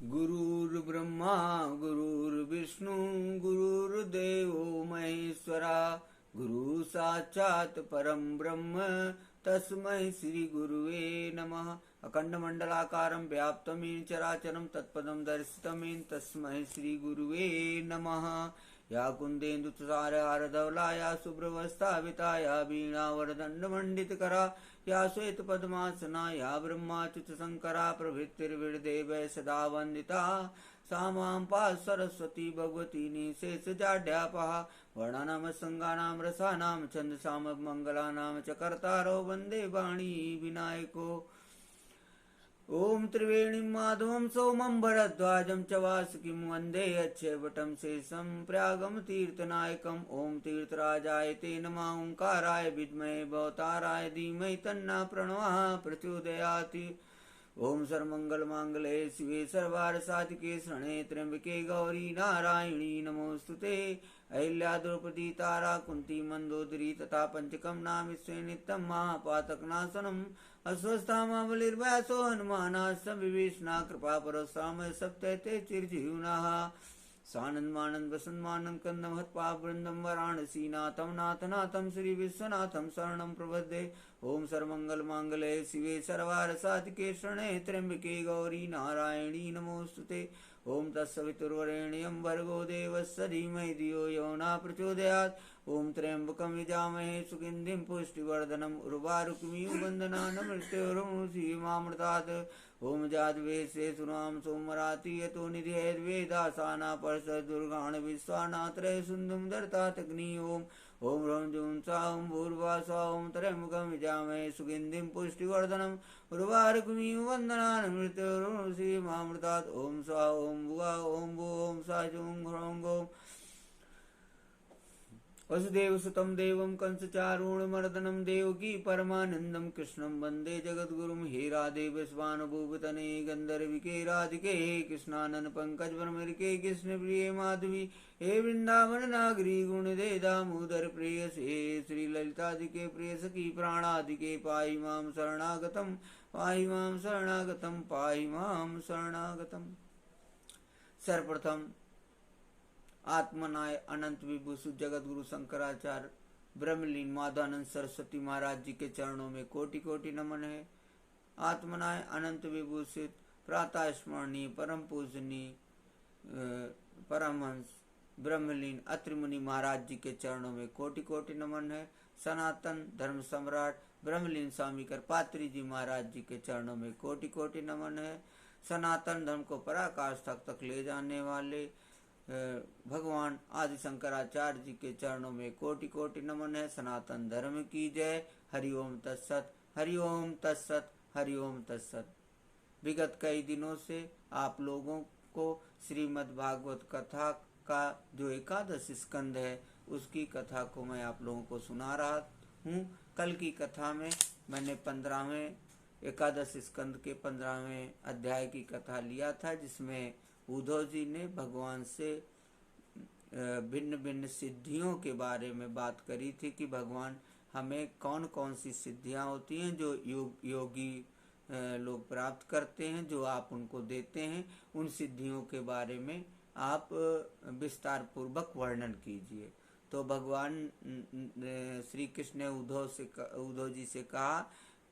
गुरुर्ब्रह्मा गुरुर्विष्णु गुरुर्देवो महेश्वरा गुरु साक्षात् परम ब्रह्म तस्मै श्री गुरुवे नमः। अखंडमंडलाकारं व्याप्तं येन चराचरं तत्पदं दर्शितं येन तस्मै श्री गुरुवे नमः। या कुन्देन्दुतुषारहारधवला या शुभ्रवस्त्राविता या वीणावरदण्डमण्डितकरा या श्वेतपद्मासना या ब्रह्माच्युतशङ्करा प्रभृतिर्विर्देवैः सदा वन्दिता सा मां पाः सरस्वती भगवती निःशेषजाड्यापहा। वर्णानां संज्ञानां रसानां छन्दसां मङ्गलानां च कर्तारो वन्दे वाणी विनायको। ओम त्रिवेणीं माधवं सोमं भरद्वाजं च वासुकिं वन्दे अक्षयवटं शेषं प्रयागं तीर्थनायकम्। ओम तीर्थराजाय ते नमः ओंकाराय विद्महे भवताराय धीमहि तन्नः प्रणवः प्रचोदयात्। ओम सर्वमंगलमांगल्ये शिवे सर्वार्थसाधिके शरण्ये त्र्यंबके गौरी नारायणी नमोस्तुते। अहिल्या द्रौपदी तारा कुंती मंदोदरी तथा पंचकम नाम स्वे नित्यं महापातकनाशनम्। अस्वस्थामा बलिर्व्यासो हनुमानाश्च विभीषणा कृपा परस्ताम सप्तैते चिरजीवनः। सानंदमानंद वसंतमानंद कंदम हत्पावृंदम वाराणसी नाथम नाथनाथम श्री विश्वनाथम शरणं प्रपद्ये। ओम सर्वमंगल मांगल्ये शिवे सर्वार्थसाधिके शरण्ये त्र्यंबके गौरी नारायणी नमोस्तुते। ओम तत्सवितुर्वरेण्यं भर्गो देवस्य धीमहि धियो यो न प्रचोदयात्। ओम त्र्यंबकं यजामहे सुगन्धिं पुष्टिवर्धनम् उर्वारुकमिव बन्धनान् मृत्योर्मुक्षीयमामृतात्। ओम जातवेदसे सुनाम सोमराति यतो निधिर्वेदासाना परस दुर्गाण विश्वानात्रय सुन्दुं दर्तातग्नि। ओम ओम ह्रौं जूं सां भूर्भुवः ओम त्र्यंबकं यजामहे सुगन्धिं पुष्टिवर्धनम् उर्वारुकमिव बन्धनान् मृत्योर्मुक्षीयमामृतात्। ओम स्वाहा ओम भुवः ओम भुवः ओम स्वाहा जूं ह्रौं गौं वसुदेव सुतं देवं कंसचारूणमर्दनं देवकी परमानंदं कृष्णं वन्दे जगद्गुरुं। हे राधे विश्वानुभूतने गंधर्विके राधिके कृष्णानन पंकज भ्रमरिके कृष्ण प्रिय माधवी। हे वृंदावन नागरी गुणदे दामोदर प्रेयसे श्री ललितादिके प्रिय सखी प्राणादिके पाहि मां शरणागतं पाहि मां शरणागतं पाहि मां शरणागतं। सर्वप्रथम आत्मनाय अनंत विभूषित जगत गुरु शंकराचार्य ब्रह्मलीन माधवानंद सरस्वती महाराज जी के चरणों में कोटि कोटि नमन है। आत्मनाय अनंत विभूषित प्रातः स्मरणीय परम पूजनीय परमहंस ब्रह्मलीन अत्रि मुनि महाराज जी के चरणों में कोटि कोटि नमन है। सनातन धर्म सम्राट ब्रह्मलीन स्वामी करपात्री जी महाराज जी के चरणों में कोटि कोटि नमन है। सनातन धर्म को पराकाष्ठ तक ले जाने वाले भगवान आदि शंकराचार्य जी के चरणों में कोटि कोटि नमन है। सनातन धर्म की जय। हरिओम तत्सत हरिओम तत्सत हरिओम तत्सत। विगत कई दिनों से आप लोगों को श्रीमद् भागवत कथा का जो एकादश स्कंद है उसकी कथा को मैं आप लोगों को सुना रहा हूँ। कल की कथा में मैंने 15वें एकादश स्कंद के 15वें अध्याय की कथा लिया था, जिसमें उद्धव जी ने भगवान से भिन्न भिन्न सिद्धियों के बारे में बात करी थी कि भगवान हमें कौन कौन सी सिद्धियां होती हैं जो योगी लोग प्राप्त करते हैं, जो आप उनको देते हैं। उन सिद्धियों के बारे में आप विस्तार पूर्वक वर्णन कीजिए। तो भगवान श्री कृष्ण ने उद्धव जी से कहा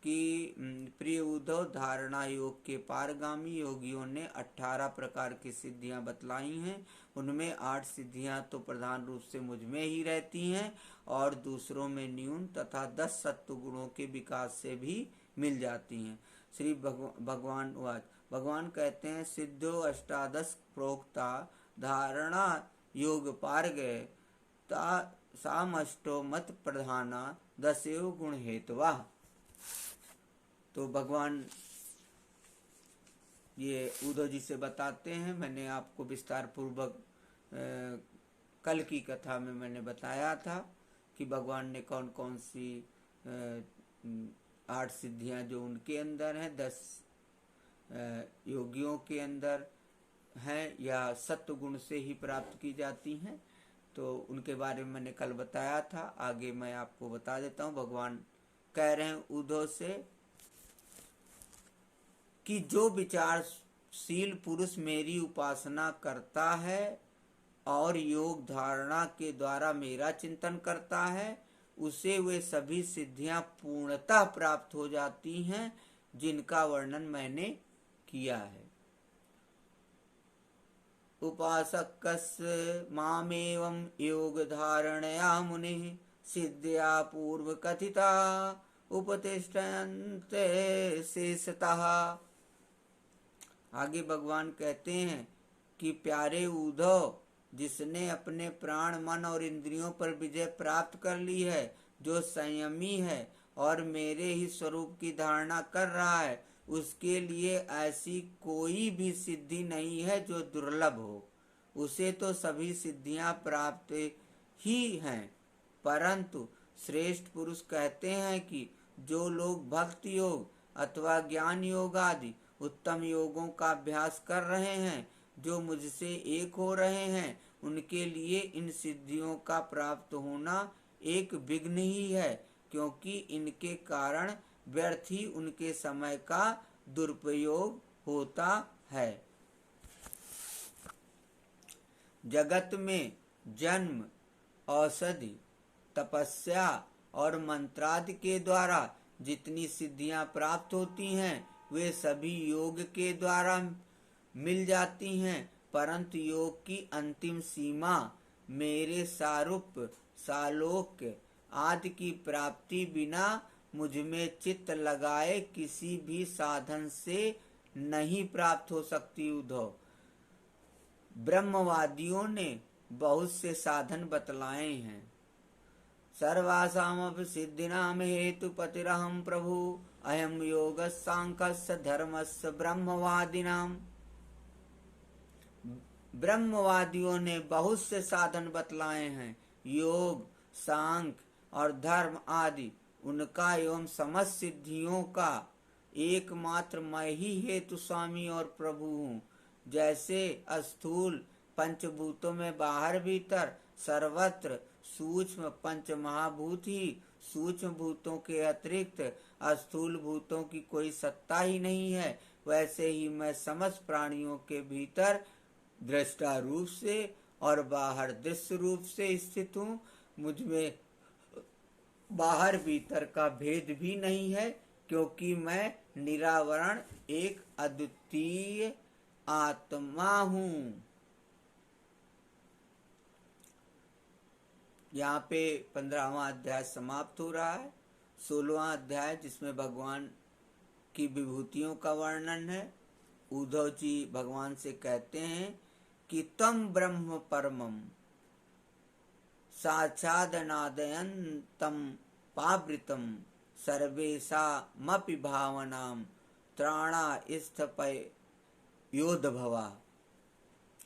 कि प्रिय उद्धव, धारणा योग के पारगामी योगियों ने 18 प्रकार की सिद्धियां बतलाई हैं। उनमें 8 सिद्धियां तो प्रधान रूप से मुझ में ही रहती हैं और दूसरों में न्यून तथा 10 सत्व गुणों के विकास से भी मिल जाती हैं। श्री भगवान वाच भगवान कहते हैं, सिद्धो अष्टादश प्रोक्ता धारणा योग पार गए ता सामष्टो मत प्रधाना दस्यो गुण हेतवा। तो भगवान ये उद्धव जी से बताते हैं। मैंने आपको विस्तार पूर्वक कल की कथा में मैंने बताया था कि भगवान ने कौन कौन सी 8 सिद्धियां जो उनके अंदर हैं, 10 योगियों के अंदर हैं या सत्व गुण से ही प्राप्त की जाती हैं, तो उनके बारे में मैंने कल बताया था। आगे मैं आपको बता देता हूँ। भगवान कह रहे हैं उद्धव से कि जो विचार शील पुरुष मेरी उपासना करता है और योग धारणा के द्वारा मेरा चिंतन करता है, उसे वे सभी सिद्धियां पूर्णतः प्राप्त हो जाती हैं जिनका वर्णन मैंने किया है। उपासकस्य मामेवं योग धारणया मुनिः सिद्ध्या पूर्व कथिता उपतिष्ठन्ते शेषतः। आगे भगवान कहते हैं कि प्यारे उद्धव, जिसने अपने प्राण, मन और इंद्रियों पर विजय प्राप्त कर ली है, जो संयमी है और मेरे ही स्वरूप की धारणा कर रहा है, उसके लिए ऐसी कोई भी सिद्धि नहीं है जो दुर्लभ हो। उसे तो सभी सिद्धियां प्राप्त ही हैं, परंतु श्रेष्ठ पुरुष कहते हैं कि जो लोग भक्ति योग अथवा ज्ञान योग आदि उत्तम योगों का अभ्यास कर रहे हैं, जो मुझसे एक हो रहे हैं, उनके लिए इन सिद्धियों का प्राप्त होना एक विघ्न ही है, क्योंकि इनके कारण व्यर्थ ही उनके समय का दुरुपयोग होता है। जगत में जन्म, औषधि, तपस्या और मंत्रादि के द्वारा जितनी सिद्धियां प्राप्त होती हैं, वे सभी योग के द्वारा मिल जाती हैं, परंतु योग की अंतिम सीमा मेरे सारूप, सालोक्य आदि की प्राप्ति बिना मुझ में चित्त लगाए किसी भी साधन से नहीं प्राप्त हो सकती। उद्धव, ब्रह्मवादियों ने बहुत से साधन बतलाए हैं। सर्वासामपि सिद्धिनाम हेतुपतिरहं प्रभु अयम योगः सांख्यस्य धर्मस्य ब्रह्मवादिनाम। ब्रह्मवादियों ने बहुत से साधन बतलाए हैं। योग, सांख्य और धर्म आदि उनका एवं समस्त सिद्धियों का एकमात्र मैं ही हेतु स्वामी और प्रभु हूँ। जैसे स्थूल पंचभूतों में बाहर भीतर सर्वत्र सूक्ष्म पंच महाभूत ही सूक्ष्म भूतों के अतिरिक्त स्थूल भूतों की कोई सत्ता ही नहीं है, वैसे ही मैं समस्त प्राणियों के भीतर दृष्टा रूप से और बाहर दृश्य रूप से स्थित हूँ। मुझमें बाहर भीतर का भेद भी नहीं है, क्योंकि मैं निरावरण एक अद्वितीय आत्मा हूँ। यहाँ पे 15वां अध्याय समाप्त हो रहा है। 16वां अध्याय जिसमें भगवान की विभूतियों का वर्णन है। उद्धव जी भगवान से कहते हैं कि तम ब्रह्म परमम साक्षादनादयन्तम पावृतम सर्वेषामपि भावनाम त्राणा स्थपय योद्ध भवा।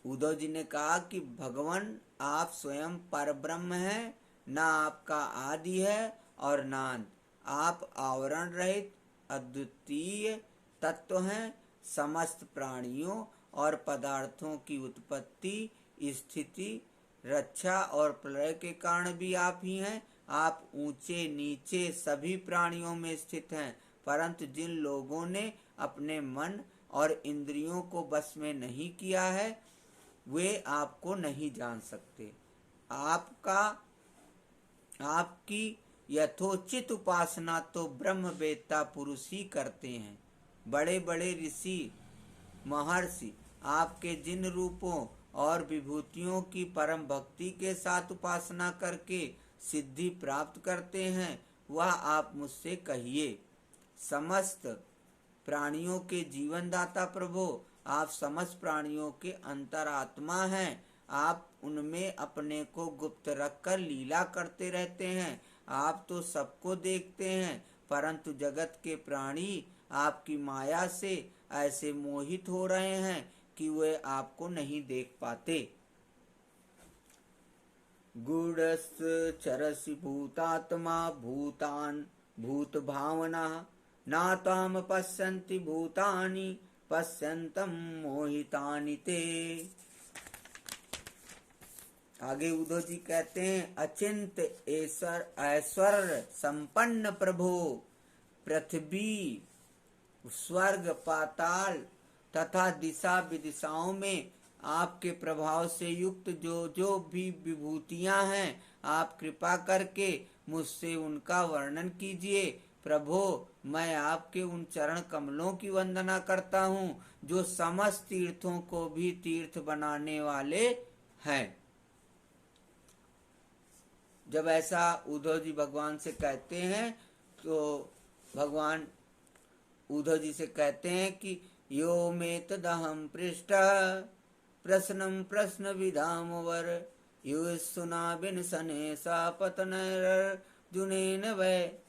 उद्धव जी ने कहा कि भगवान आप स्वयं परब्रह्म हैं, ना आपका आदि है और ना अंत। आप आवरण रहित अद्वितीय तत्व हैं। समस्त प्राणियों और पदार्थों की उत्पत्ति, स्थिति, रक्षा और प्रलय के कारण भी आप ही हैं। आप ऊंचे नीचे सभी प्राणियों में स्थित हैं, परंतु जिन लोगों ने अपने मन और इंद्रियों को बस में नहीं किया है, वे आपको नहीं जान सकते। आपकी यथोचित उपासना तो ब्रह्मवेत्ता पुरुष ही करते हैं। बड़े बड़े ऋषि महर्षि आपके जिन रूपों और विभूतियों की परम भक्ति के साथ उपासना करके सिद्धि प्राप्त करते हैं, वह आप मुझसे कहिए। समस्त प्राणियों के जीवनदाता प्रभु, आप समस्त प्राणियों के अंतरात्मा हैं। आप उनमें अपने को गुप्त रखकर लीला करते रहते हैं। आप तो सबको देखते हैं, परंतु जगत के प्राणी आपकी माया से ऐसे मोहित हो रहे हैं कि वे आपको नहीं देख पाते। गूढ़श्चरसि भूतात्मा भूतान भूत भावना नाताम पश्यन्ति भूतानि पश्यन्तम मोहितानि ते। आगे उद्धव जी कहते हैं, अचिंत ऐश्वर्य संपन्न प्रभु, पृथ्वी, स्वर्ग, पाताल तथा दिशा विदिशाओं में आपके प्रभाव से युक्त जो जो भी विभूतियां हैं, आप कृपा करके मुझसे उनका वर्णन कीजिए। प्रभो, मैं आपके उन चरण कमलों की वंदना करता हूँ जो समस्त तीर्थों को भी तीर्थ बनाने वाले हैं। जब ऐसा उद्धव जी भगवान से कहते हैं तो भगवान उद्धव जी से कहते हैं कि यो में तदहम पृष्ठ प्रश्नम प्रश्न विधाम वर यो सुना बिन सने सा पतन जुनेन वै।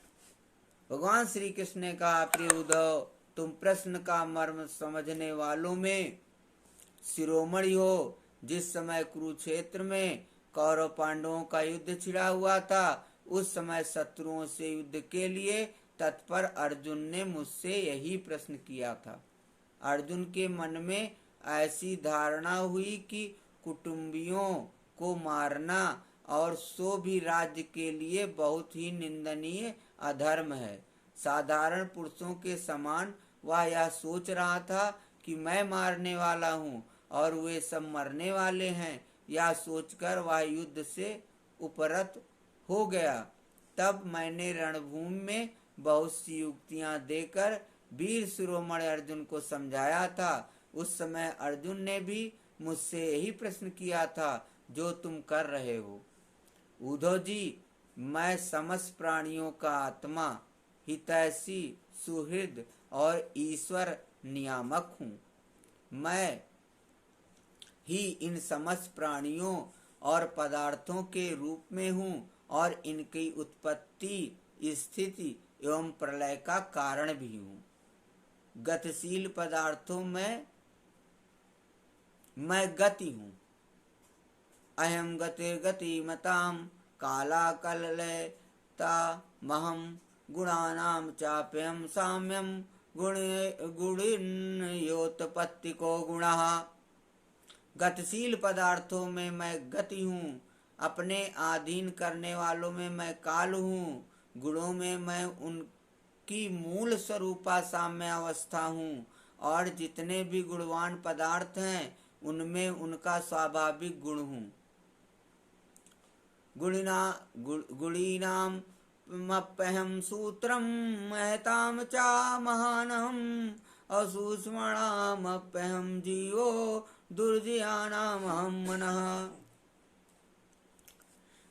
भगवान श्री कृष्ण ने कहा, प्रिय उद्धव, तुम प्रश्न का मर्म समझने वालों में शिरोमणि हो। जिस समय कुरुक्षेत्र में कौरव पांडवों का युद्ध छिड़ा हुआ था, उस समय शत्रुओं से युद्ध के लिए तत्पर अर्जुन ने मुझसे यही प्रश्न किया था। अर्जुन के मन में ऐसी धारणा हुई कि कुटुंबियों को मारना और सो भी राज्य के लिए बहुत ही निंदनीय अधर्म है। साधारण पुरुषों के समान वह यह सोच रहा था कि मैं मारने वाला हूँ और वे सब मरने वाले हैं। यह सोचकर वह युद्ध से उपरत हो गया। तब मैंने रणभूमि में बहुत सी युक्तियां देकर वीर शिरोमणि अर्जुन को समझाया था। उस समय अर्जुन ने भी मुझसे यही प्रश्न किया था जो तुम कर रहे हो। उद्धव जी, मैं समस्त प्राणियों का आत्मा, हितैषी, सुहृद और ईश्वर नियामक हूँ। मैं ही इन समस्त प्राणियों और पदार्थों के रूप में हूँ और इनकी उत्पत्ति, स्थिति एवं प्रलय का कारण भी हूँ। गतिशील पदार्थों में मैं गति हूँ। अहम गतिर्गतिमतां काला कललता महम गुणानां चाप्यहं साम्यं गुणिन्योत्पत्तिको गुणः। गतिशील पदार्थों में मैं गति हूँ, अपने अधीन करने वालों में मैं काल हूँ, गुणों में मैं उनकी मूल स्वरूपा साम्य अवस्था हूँ और जितने भी गुणवान पदार्थ हैं उनमें उनका स्वाभाविक गुण हूँ। गुणीनाम मप्यहं सूत्रम महताम चा महानहम असूक्ष्मणामप्यहं जीवो दुर्जयानामहं मनः।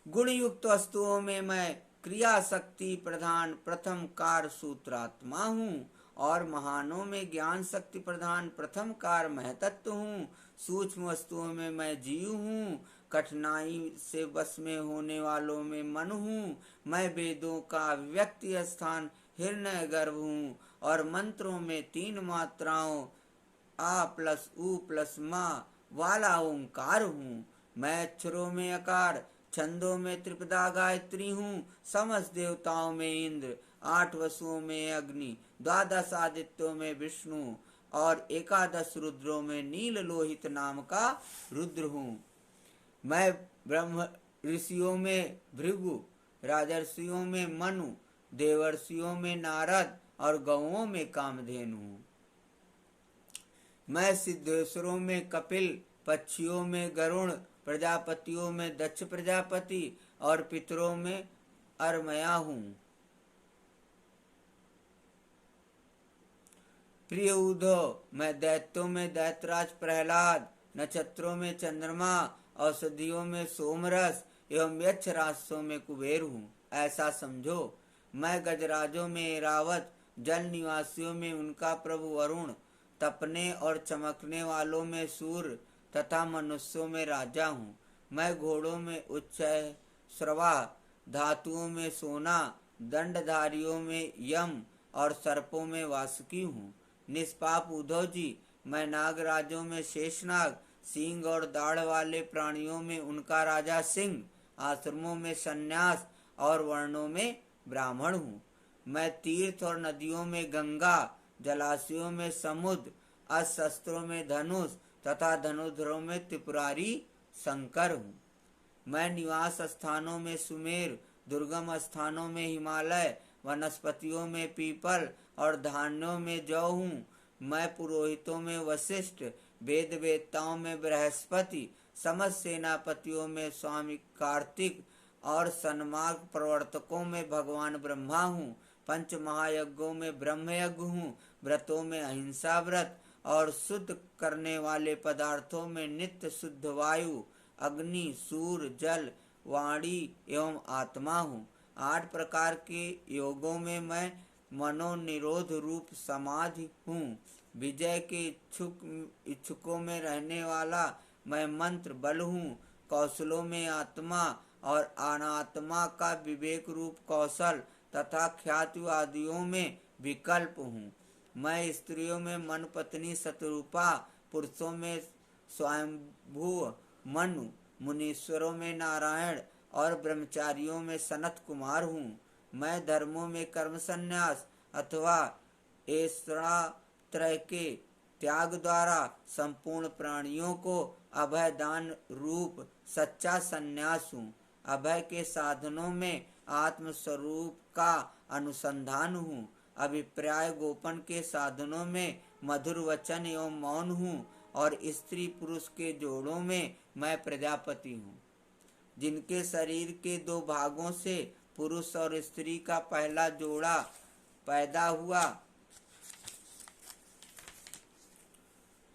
गुणयुक्त वस्तुओं में मैं क्रिया शक्ति प्रधान प्रथम कार सूत्रात्मा हूँ और महानों में ज्ञान शक्ति प्रधान प्रथम कार महतत्व हूँ। सूक्ष्म वस्तुओं में मैं जीव हूँ, कठिनाई से वश में होने वालों में मन हूँ। मैं वेदों का अभिव्यक्ति स्थान हिरण्य गर्भ हूँ और मंत्रों में 3 मात्राओं आ प्लस उ प्लस मा वाला ओंकार हूँ। मैं अक्षरों में अकार, छंदों में त्रिपदा गायत्री हूँ, समस्त देवताओं में इंद्र, 8 वसुओं में अग्नि, 12 आदित्यों में विष्णु और 11 रुद्रों में नील लोहित नाम का रुद्र हूँ। मैं ब्रह्म ऋषियों में भृगु, राजर्षियों में मनु, देवर्षियों में नारद और गौओं में कामधेनु हूँ। मैं सिद्धेश्वरों में कपिल, पक्षियों में गरुण, प्रजापतियों में दक्ष प्रजापति और पितरों में अरमया हूँ। प्रिय उद्धव, मैं दैत्यों में दैत्यराज प्रहलाद, नक्षत्रों में चंद्रमा, औषधियों में सोमरस एवं यक्ष राक्षसों में कुबेर हूँ। ऐसा समझो। मैं गजराजों में ऐरावत, जल निवासियों में उनका प्रभु वरुण, तपने और चमकने वालों में सूर्य तथा मनुष्यों में राजा हूँ। मैं घोड़ों में उच्चय श्रवा, धातुओं में सोना, दंडधारियों में यम और सर्पों में वासुकी हूँ। निष्पाप उद्धव जी, मैं नागराजों में शेषनाग, सींग और दाढ़ वाले प्राणियों में उनका राजा सिंह, आश्रमों में सन्यास और वर्णों में ब्राह्मण हूँ। मैं तीर्थ और नदियों में गंगा, जलाशयों में समुद्र, अस्त्रों में धनुष तथा धनुधरों में त्रिपुरारी शंकर हूँ। मैं निवास स्थानों में सुमेर, दुर्गम स्थानों में हिमालय, वनस्पतियों में पीपल और धान्यों में जौ हूँ। मैं पुरोहितों में वशिष्ठ, वेद वेत्ताओं में बृहस्पति, समस्त सेनापतियों में स्वामी कार्तिक और सन्मार्ग प्रवर्तकों में भगवान ब्रह्मा हूँ। पंच महायज्ञों में ब्रह्मयज्ञ हूँ। व्रतों में अहिंसा व्रत और शुद्ध करने वाले पदार्थों में नित्य शुद्ध वायु, अग्नि, सूर्य, जल, वाणी एवं आत्मा हूँ। 8 प्रकार के योगों में मैं मनोनिरोध रूप समाधि हूँ। विजय के इच्छुकों में रहने वाला मैं मंत्र बल हूँ। कौशलों में आत्मा और अनात्मा का विवेक रूप कौशल तथा ख्यातिवादियों में विकल्प हूँ। मैं स्त्रियों में मन पत्नी शतरूपा, पुरुषों में स्वयंभू मनु, मुनीश्वरों में नारायण और ब्रह्मचारियों में सनत कुमार हूँ। मैं धर्मों में कर्म संन्यास अथवा ऐश्वर्या त्रय के त्याग द्वारा संपूर्ण प्राणियों को अभय दान रूप सच्चा संन्यास हूँ। अभय के साधनों में आत्मस्वरूप का अनुसंधान हूँ। अभिप्राय गोपन के साधनों में मधुर वचन एवं मौन हूँ। और स्त्री पुरुष के जोड़ों में मैं प्रजापति हूँ। जिनके शरीर के 2 भागों से पुरुष और स्त्री का पहला जोड़ा पैदा हुआ,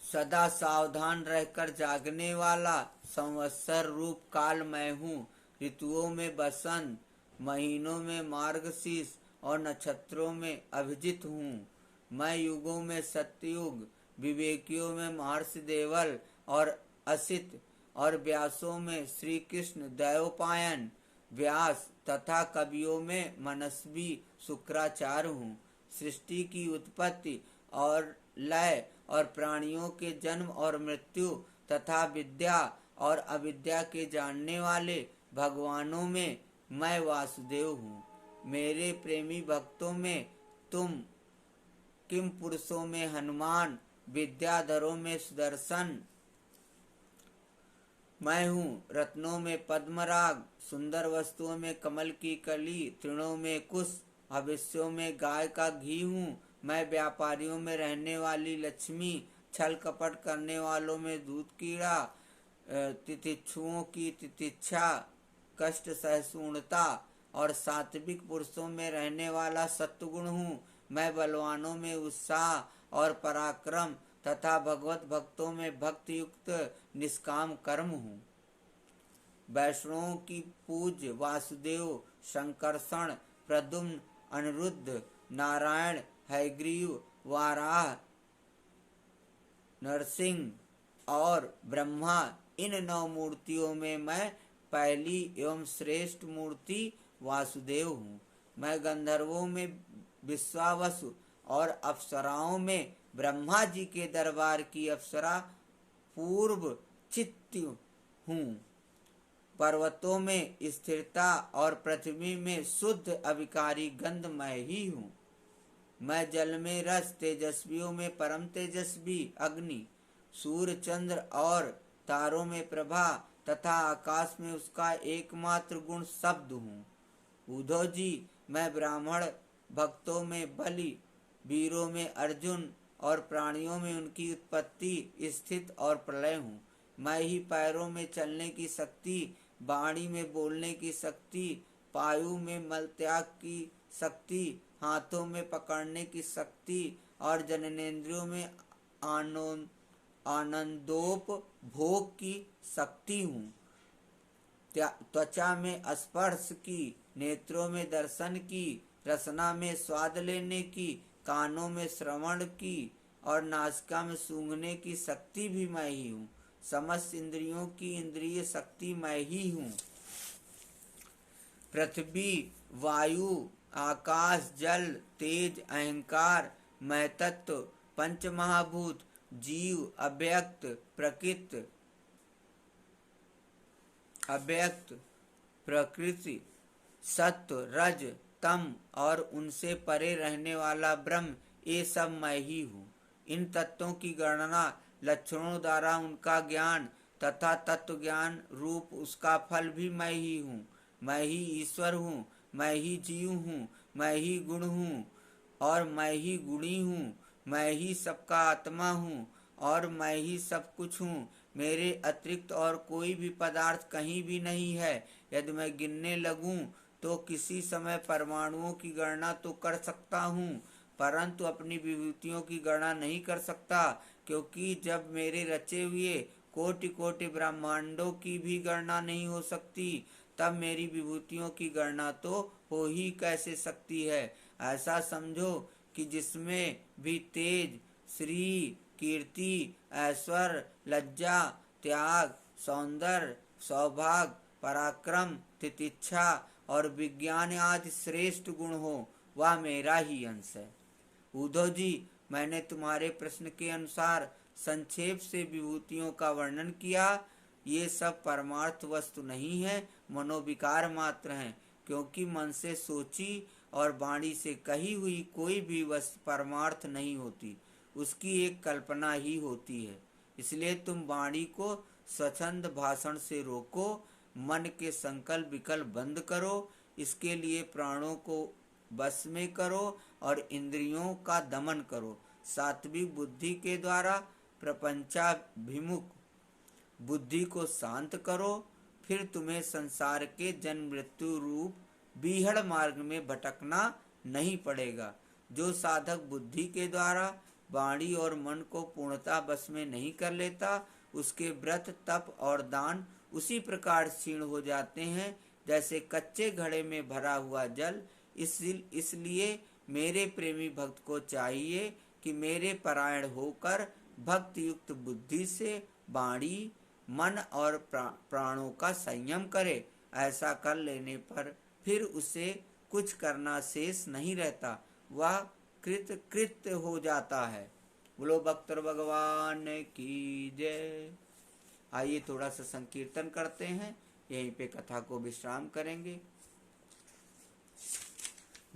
सदा सावधान रहकर जागने वाला संवत्सर रूप काल मैं हूँ। ऋतुओं में बसंत, महीनों में मार्गशीर्ष और नक्षत्रों में अभिजित हूँ। मैं युगों में सत्ययुग, विवेकियों में महर्षि देवल और असित और व्यासों में श्री कृष्ण दैवपायन व्यास तथा कवियों में मनस्वी शुक्राचार्य हूँ। सृष्टि की उत्पत्ति और लय और प्राणियों के जन्म और मृत्यु तथा विद्या और अविद्या के जानने वाले भगवानों में मैं वासुदेव हूँ। मेरे प्रेमी भक्तों में तुम, किम पुरुषों में हनुमान, विद्याधरों में सुदर्शन मैं हूँ। रत्नों में पद्मराग, सुंदर वस्तुओं में कमल की कली, तृणों में कुश, भविष्यों में गाय का घी हूँ। मैं व्यापारियों में रहने वाली लक्ष्मी, छल कपट करने वालों में दूध कीड़ा, तितिक्षुओं की तितिक्षा, कष्ट सहिष्णुता और सात्विक पुरुषों में रहने वाला सत्वगुण हूँ। मैं बलवानों में उत्साह और पराक्रम तथा भगवत भक्तों में भक्ति युक्त निष्काम कर्म हूँ। वैष्णवों की पूज्य वासुदेव, शंकरषण, प्रद्युम्न, अनिरुद्ध, नारायण, हयग्रीव, वाराह, नरसिंह और ब्रह्मा, इन 9 मूर्तियों में मैं पहली एवं श्रेष्ठ मूर्ति वासुदेव हूँ। मैं गंधर्वों में विश्वावसु और अप्सराओं में ब्रह्मा जी के दरबार की अप्सरा पूर्व चित्त हूँ। पर्वतों में स्थिरता और पृथ्वी में शुद्ध अविकारी गंध मैं ही हूँ। मैं जल में रस, तेजस्वियों में परम तेजस्वी अग्नि, सूर्य चंद्र और तारों में प्रभा तथा आकाश में उसका एकमात्र गुण शब्द हूँ। उद्धव जी, मैं ब्राह्मण भक्तों में बलि, वीरों में अर्जुन और प्राणियों में उनकी उत्पत्ति, स्थिति और प्रलय हूँ। मैं ही पैरों में चलने की शक्ति, वाणी में बोलने की शक्ति, पायु में मल त्याग की शक्ति, हाथों में पकड़ने की शक्ति और जननेंद्रियों में आनंदोपभोग की शक्ति हूँ। त्वचा में स्पर्श की, नेत्रों में दर्शन की, रसना में स्वाद लेने की, कानों में श्रवण की और नासिका में सूंघने की शक्ति भी मैं ही हूँ। समस्त इंद्रियों की इंद्रिय शक्ति मैं ही हूँ। पृथ्वी, वायु, आकाश, जल, तेज, अहंकार, महतत्व, पंच महाभूत, जीव, अव्यक्त, प्रकृति, सत्व, रज, तम और उनसे परे रहने वाला ब्रह्म, ये सब मैं ही हूँ। इन तत्वों की गणना लक्षणों द्वारा उनका ज्ञान तथा तत्व ज्ञान रूप उसका फल भी मैं ही हूँ। मैं ही ईश्वर हूँ, मैं ही जीव हूँ, मैं ही गुण हूँ और मैं ही गुणी हूँ। मैं ही सबका आत्मा हूँ और मैं ही सब कुछ हूँ। मेरे अतिरिक्त और कोई भी पदार्थ कहीं भी नहीं है। यदि मैं गिनने लगूं तो किसी समय परमाणुओं की गणना तो कर सकता हूँ, परंतु अपनी विभूतियों की गणना नहीं कर सकता, क्योंकि जब मेरे रचे हुए कोटि कोटि ब्रह्मांडों की भी गणना नहीं हो सकती, तब मेरी विभूतियों की गणना तो हो ही कैसे सकती है। ऐसा समझो कि जिसमें भी तेज, श्री, कीर्ति, ऐश्वर्य, लज्जा, त्याग, सौंदर्य, सौभाग्य, पराक्रम, तितिक्षा और विज्ञान आदि श्रेष्ठ गुण हो, वह मेरा ही अंश है। उद्धव जी, मैंने तुम्हारे प्रश्न के अनुसार संक्षेप से विभूतियों का वर्णन किया। ये सब परमार्थ वस्तु नहीं है, मनोविकार मात्र हैं, क्योंकि मन से सोची और वाणी से कही हुई कोई भी वस्तु परमार्थ नहीं होती, उसकी एक कल्पना ही होती है। इसलिए तुम वाणी को स्वच्छंद भाषण से रोको, मन के संकल्प विकल्प बंद करो, इसके लिए प्राणों को बस में करो और इंद्रियों का दमन करो। सात्विक बुद्धि के द्वारा प्रपंचाभिमुख बुद्धि को शांत करो, फिर तुम्हें संसार के जन्म मृत्यु रूप बीहड़ मार्ग में भटकना नहीं पड़ेगा। जो साधक बुद्धि के द्वारा वाणी और मन को पूर्णता बस में नहीं कर लेता, उसके व्रत, तप और दान उसी प्रकार क्षीण हो जाते हैं जैसे कच्चे घड़े में भरा हुआ जल। इसलिए मेरे प्रेमी भक्त को चाहिए कि मेरे परायण होकर भक्ति युक्त बुद्धि से वाणी, मन और प्राणों का संयम करे। ऐसा कर लेने पर फिर उसे कुछ करना शेष नहीं रहता, वह कृत्य हो जाता है। बोलो भक्तर भगवान की जय। आइए थोड़ा सा संकीर्तन करते हैं, यहीं पे कथा को विश्राम करेंगे।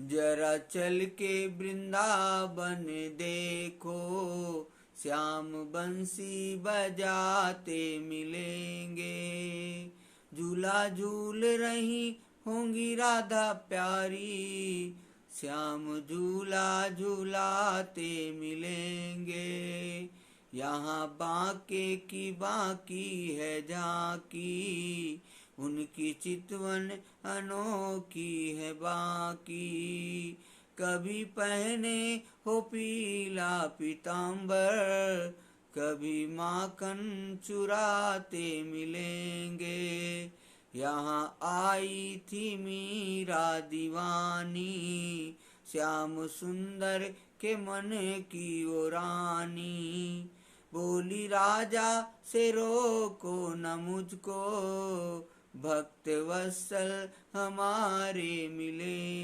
जरा चल के वृंदावन देखो, श्याम बंसी बजाते मिलेंगे। झूला झूल रही होंगी राधा प्यारी, श्याम झूला झूलाते मिलेंगे। यहाँ बांके की बाकी है झांकी, उनकी चितवन अनोखी है बाकी। कभी पहने हो पीला पीतांबर, कभी माखन चुराते मिलेंगे। यहाँ आई थी मीरा दीवानी, श्याम सुंदर के मन की वो रानी। बोली राजा से रोको न मुझको, भक्त वत्सल हमारे मिलेंगे।